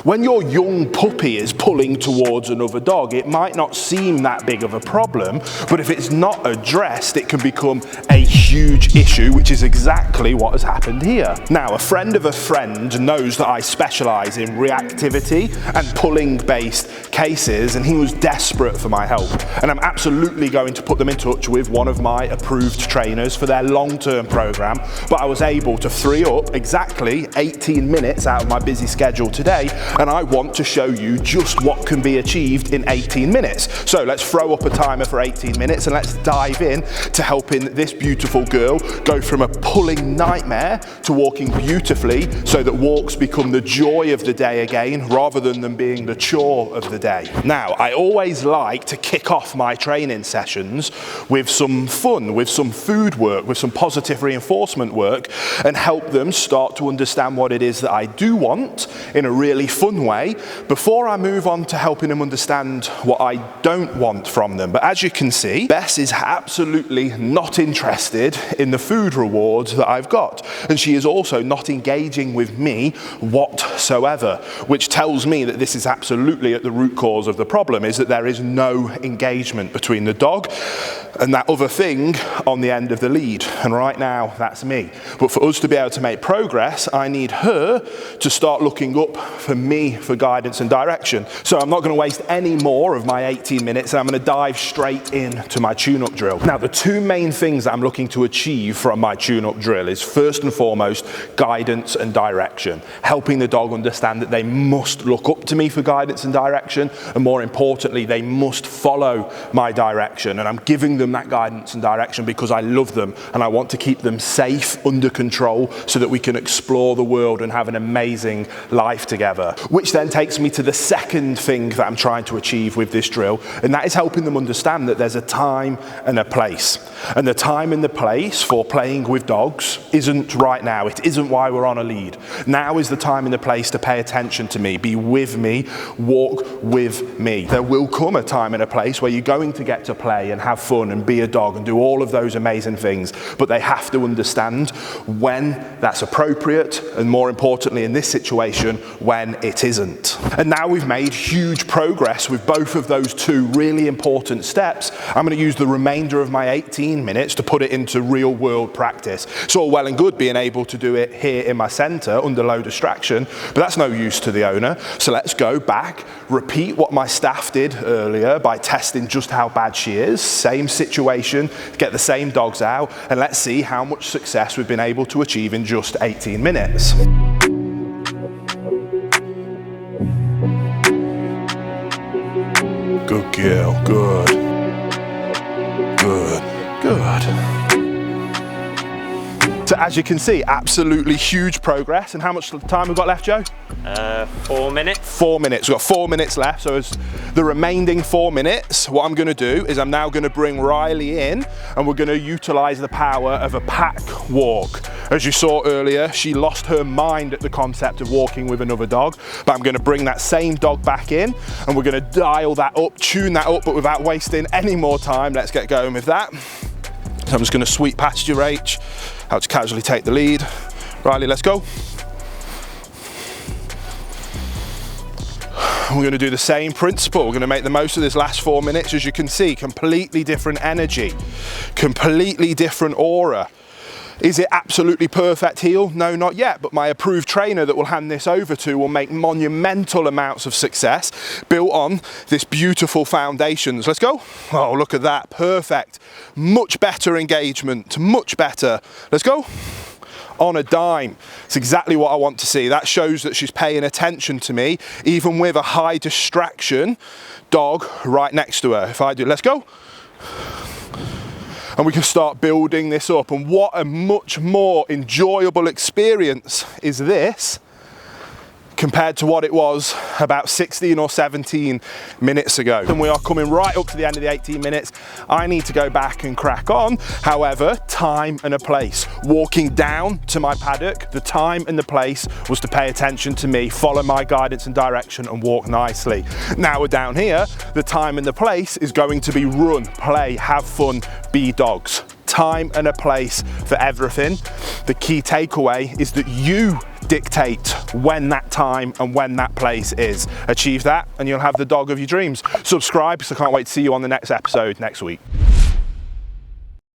When your young puppy is pulling towards another dog, it might not seem that big of a problem, but if it's not addressed, it can become a huge issue, which is exactly what has happened here. Now, a friend of a friend knows that I specialise in reactivity and pulling-based cases, and he was desperate for my help. And I'm absolutely going to put them in touch with one of my approved trainers for their long-term programme, but I was able to free up exactly 18 minutes out of my busy schedule today, and I want to show you just what can be achieved in 18 minutes. So let's throw up a timer for 18 minutes and let's dive in to helping this beautiful girl go from a pulling nightmare to walking beautifully, so that walks become the joy of the day again rather than them being the chore of the day. Now, I always like to kick off my training sessions with some fun, with some food work, with some positive reinforcement work, and help them start to understand what it is that I do want in a really fun way before I move on to helping them understand what I don't want from them. But as you can see, Bess is absolutely not interested in the food rewards that I've got, and she is also not engaging with me whatsoever, which tells me that this is absolutely at the root cause of the problem, is that there is no engagement between the dog and that other thing on the end of the lead. And right now, that's me. But for us to be able to make progress, I need her to start looking up for me for guidance and direction. So I'm not going to waste any more of my 18 minutes, and I'm going to dive straight into my tune-up drill. Now, the two main things that I'm looking to achieve from my tune-up drill is, first and foremost, guidance and direction. Helping the dog understand that they must look up to me for guidance and direction, and more importantly, they must follow my direction. And I'm giving them that guidance and direction because I love them and I want to keep them safe, under control, so that we can explore the world and have an amazing life together. Which then takes me to the second thing that I'm trying to achieve with this drill, and that is helping them understand that there's a time and a place. And the time and the place for playing with dogs isn't right now. It isn't why we're on a lead. Now is the time and the place to pay attention to me, be with me, walk with me. There will come a time and a place where you're going to get to play and have fun and be a dog and do all of those amazing things, but they have to understand when that's appropriate, and more importantly in this situation, when it isn't. And now we've made huge progress with both of those two really important steps. I'm going to use the remainder of my 18 minutes to put it into real world practice. It's all well and good being able to do it here in my centre under low distraction, but that's no use to the owner. So let's go back, repeat what my staff did earlier by testing just how bad she is. Same situation, get the same dogs out, and let's see how much success we've been able to achieve in just 18 minutes. Good girl, good. Good, good. So as you can see, absolutely huge progress. And how much time we've got left, Joe? 4 minutes. 4 minutes. We've got 4 minutes left. So as the remaining 4 minutes, what I'm going to do is I'm now going to bring Riley in, and we're going to utilise the power of a pack walk. As you saw earlier, she lost her mind at the concept of walking with another dog, but I'm going to bring that same dog back in, and we're going to dial that up, tune that up, but without wasting any more time. Let's get going with that. So I'm just going to sweep past you, Rach. How to casually take the lead. Riley, let's go. We're going to do the same principle. We're going to make the most of this last 4 minutes. As you can see, completely different energy, completely different aura. Is it absolutely perfect heel? No, not yet, but my approved trainer that we'll hand this over to will make monumental amounts of success built on this beautiful foundations. Let's go. Oh, look at that, perfect. Much better engagement, much better. Let's go. On a dime. It's exactly what I want to see. That shows that she's paying attention to me, even with a high distraction dog right next to her. If I do, let's go. And we can start building this up. And what a much more enjoyable experience is this compared to what it was about 16 or 17 minutes ago. And we are coming right up to the end of the 18 minutes. I need to go back and crack on. However, time and a place. Walking down to my paddock, the time and the place was to pay attention to me, follow my guidance and direction, and walk nicely. Now we're down here, the time and the place is going to be run, play, have fun, be dogs. time and a place for everything. The key takeaway is that you dictate when that time and when that place is. Achieve that and you'll have the dog of your dreams. Subscribe, because I can't wait to see you on the next episode next week.